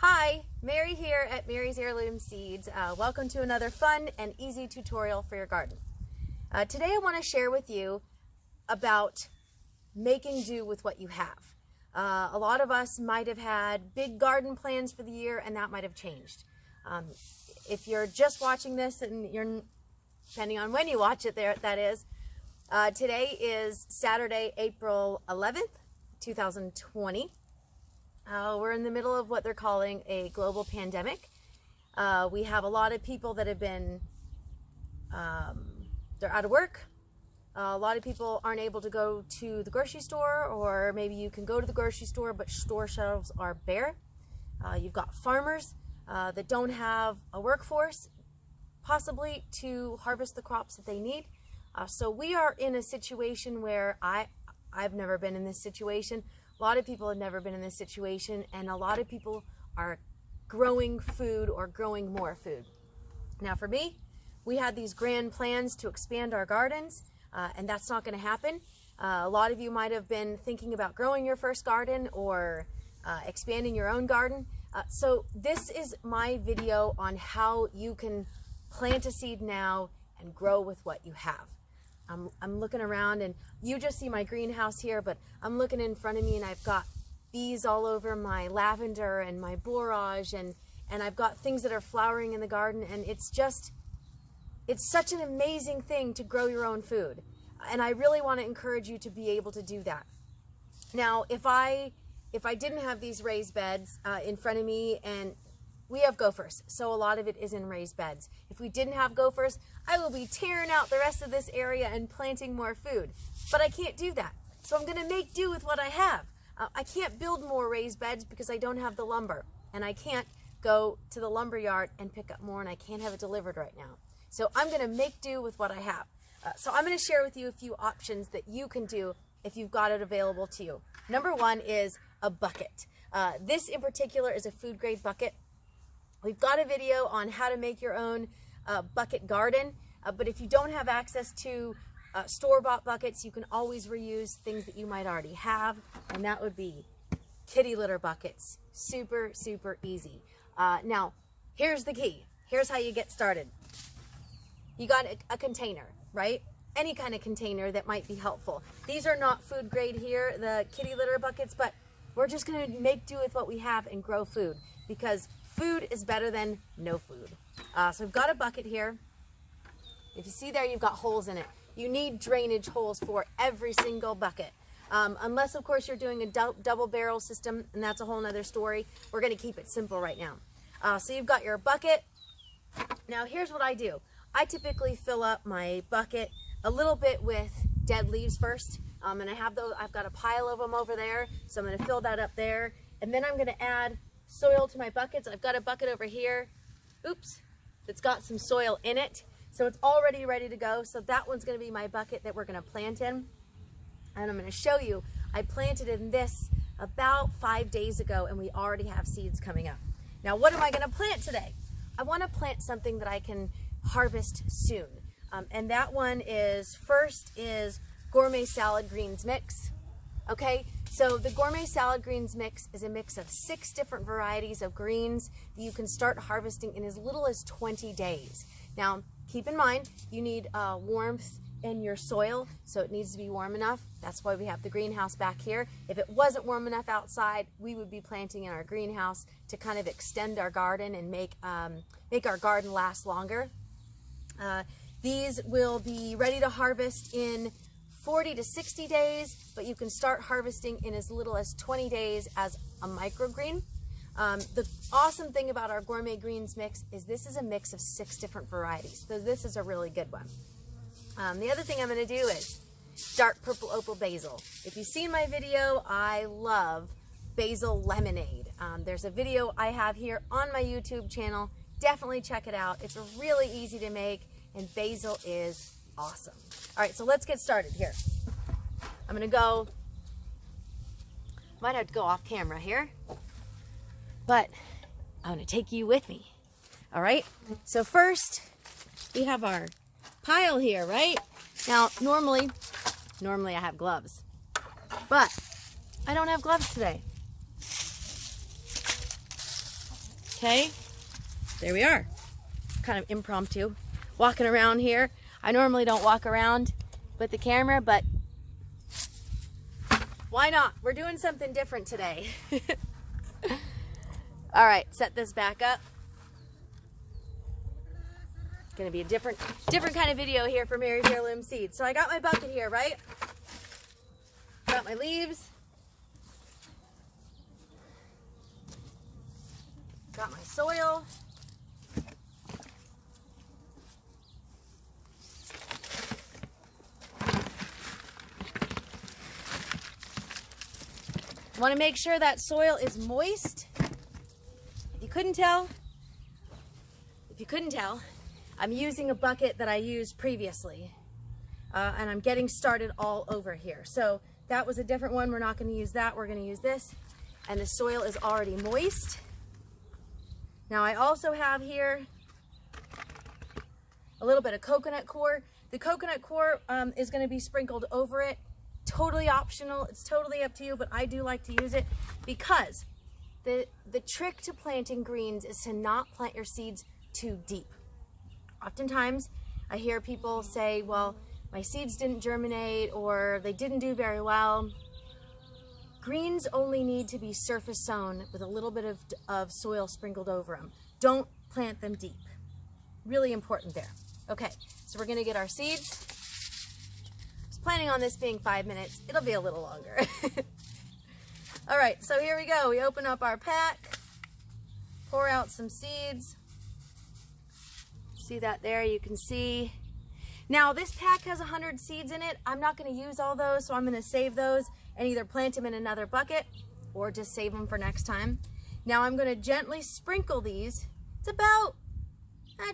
Hi, Mary here at Mary's Heirloom Seeds. Welcome to another fun and easy tutorial for your garden. Today I want to share with you about making do with what you have. A lot of us might have had big garden plans for the year and that might have changed. If you're just watching this and you're, depending on when you watch it there, that is, today is Saturday, April 11th, 2020. We're in the middle of what they're calling a global pandemic. We have a lot of people that have been, they're out of work. A lot of people aren't able to go to the grocery store, or maybe you can go to the grocery store, but store shelves are bare. You've got farmers that don't have a workforce, possibly to harvest the crops that they need. So we are in a situation where I've never been in this situation. A lot of people have never been in this situation, and a lot of people are growing food or growing more food. Now for me, we had these grand plans to expand our gardens, and that's not going to happen. A lot of you might have been thinking about growing your first garden or expanding your own garden. So this is my video on how you can plant a seed now and grow with what you have. I'm looking around, and you just see my greenhouse here, but I'm looking in front of me and I've got bees all over my lavender and my borage, and I've got things that are flowering in the garden, and it's such an amazing thing to grow your own food. And I really want to encourage you to be able to do that. Now, if I didn't have these raised beds in front of me, and we have gophers, so a lot of it is in raised beds. If we didn't have gophers, I will be tearing out the rest of this area and planting more food. But I can't do that. So I'm going to make do with what I have. I can't build more raised beds because I don't have the lumber. And I can't go to the lumber yard and pick up more, and I can't have it delivered right now. So I'm going to make do with what I have. So I'm going to share with you a few options that you can do if you've got it available to you. Number one is a bucket. This in particular is a food grade bucket. We've got a video on how to make your own bucket garden, but if you don't have access to store-bought buckets, you can always reuse things that you might already have, and that would be kitty litter buckets. Super, super easy. Now, here's the key. Here's how you get started. You got a container, right? Any kind of container that might be helpful. These are not food grade here, the kitty litter buckets, but we're just going to make do with what we have and grow food, because food is better than no food. So I've got a bucket here. If you see there, you've got holes in it. You need drainage holes for every single bucket. Unless, of course, you're doing a double barrel system, and that's a whole nother story. We're going to keep it simple right now. So you've got your bucket. Now here's what I do. I typically fill up my bucket a little bit with dead leaves first. And I've got a pile of them over there. So I'm going to fill that up there. And then I'm going to add soil to my buckets. I've got a bucket over here, oops, that's got some soil in it. So it's already ready to go. So that one's going to be my bucket that we're going to plant in. And I'm going to show you, I planted in this about 5 days ago, and we already have seeds coming up. Now, what am I going to plant today? I want to plant something that I can harvest soon. And that one is, first is Gourmet Salad Greens Mix. Okay, so the Gourmet Salad Greens Mix is a mix of 6 different varieties of greens that you can start harvesting in as little as 20 days. Now, keep in mind, you need warmth in your soil, so it needs to be warm enough. That's why we have the greenhouse back here. If it wasn't warm enough outside, we would be planting in our greenhouse to kind of extend our garden and make our garden last longer. These will be ready to harvest in 40 to 60 days, but you can start harvesting in as little as 20 days as a microgreen. The awesome thing about our Gourmet Greens Mix is this is a mix of 6 different varieties, so this is a really good one. The other thing I'm going to do is dark purple opal basil. If you've seen my video, I love basil lemonade. There's a video I have here on my YouTube channel. Definitely check it out. It's really easy to make, and basil is awesome. All right, so let's get started here. I'm gonna go, might have to go off camera here, but I'm gonna take you with me. All right, so first we have our pile here, right? Now, normally I have gloves, but I don't have gloves today. Okay, there we are. Kind of impromptu, walking around here. I normally don't walk around with the camera, but why not? We're doing something different today. All right, set this back up. Gonna be a different kind of video here for Mary's Heirloom Seeds. So I got my bucket here, right? Got my leaves. Got my soil. Want to make sure that soil is moist. If you couldn't tell, I'm using a bucket that I used previously, and I'm getting started all over here. So that was a different one. We're not going to use that. We're going to use this, and the soil is already moist. Now I also have here a little bit of coconut coir. The coconut coir is going to be sprinkled over it. Totally optional. It's totally up to you, but I do like to use it because the trick to planting greens is to not plant your seeds too deep. Oftentimes I hear people say, well, my seeds didn't germinate or they didn't do very well. Greens only need to be surface sown with a little bit of soil sprinkled over them. Don't plant them deep. Really important there. Okay, so we're gonna get our seeds. I was planning on this being 5 minutes. It'll be a little longer. All right, so here we go. We open up our pack, pour out some seeds. See that there? You can see. Now this pack has 100 seeds in it. I'm not going to use all those, so I'm going to save those and either plant them in another bucket or just save them for next time. Now I'm going to gently sprinkle these. It's about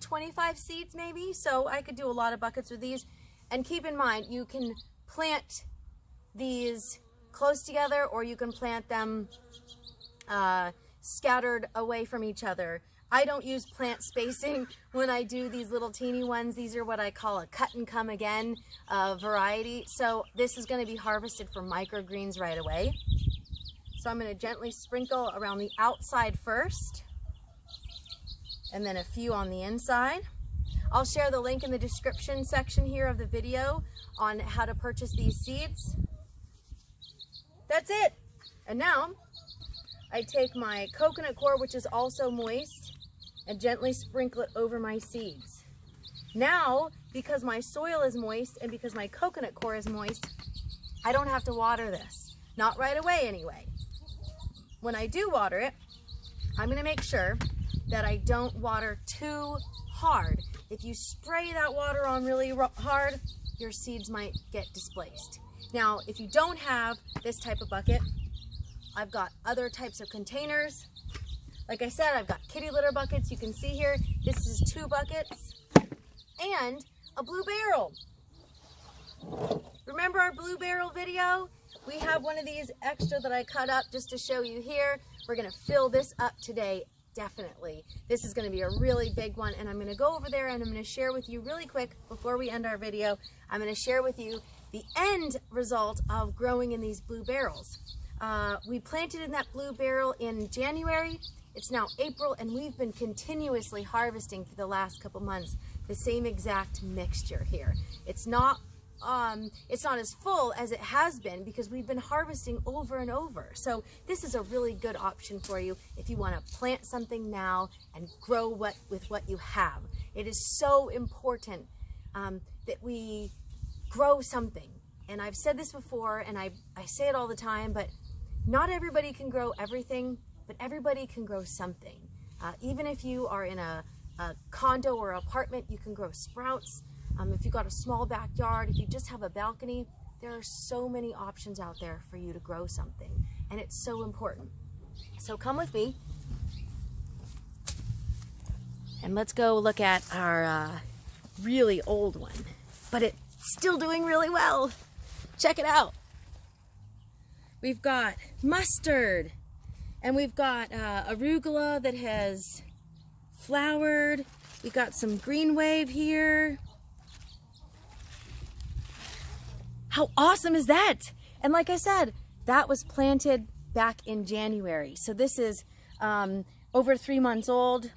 25 seeds maybe, so I could do a lot of buckets with these. And keep in mind, you can plant these close together or you can plant them scattered away from each other. I don't use plant spacing when I do these little teeny ones. These are what I call a cut and come again variety. So this is going to be harvested for microgreens right away. So I'm going to gently sprinkle around the outside first and then a few on the inside. I'll share the link in the description section here of the video on how to purchase these seeds. That's it. And now I take my coconut coir, which is also moist, and gently sprinkle it over my seeds. Now, because my soil is moist and because my coconut coir is moist, I don't have to water this. Not right away anyway. When I do water it, I'm gonna make sure that I don't water too hard. If you spray that water on really hard, your seeds might get displaced. Now, if you don't have this type of bucket, I've got other types of containers. Like I said, I've got kitty litter buckets. You can see here, this is 2 buckets and a blue barrel. Remember our blue barrel video? We have one of these extra that I cut up just to show you here. We're gonna fill this up today, definitely. This is gonna be a really big one, and I'm gonna go over there and I'm gonna share with you really quick before we end our video. I'm gonna share with you the end result of growing in these blue barrels. We planted in that blue barrel in January. It's now April, and we've been continuously harvesting for the last couple months the same exact mixture here. It's not as full as it has been because we've been harvesting over and over. So this is a really good option for you if you want to plant something now and grow with what you have. It is so important that we grow something. And I've said this before, and I say it all the time, but not everybody can grow everything, but everybody can grow something. Even if you are in a condo or apartment, you can grow sprouts. If you've got a small backyard, if you just have a balcony, there are so many options out there for you to grow something, and it's so important. So come with me, and let's go look at our really old one, but it's still doing really well. Check it out. We've got mustard, and we've got arugula that has flowered. We've got some green wave here. How awesome is that? And like I said, that was planted back in January. So this is over 3 months old,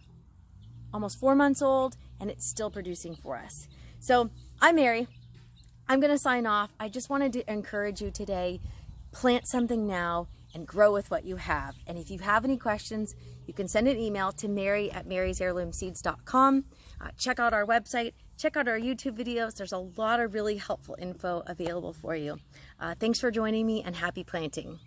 almost 4 months old, and it's still producing for us. So I'm Mary. I'm going to sign off. I just wanted to encourage you today, plant something now and grow with what you have. And if you have any questions, you can send an email to mary@marysheirloomseeds.com. Check out our website, check out our YouTube videos. There's a lot of really helpful info available for you. Thanks for joining me, and happy planting.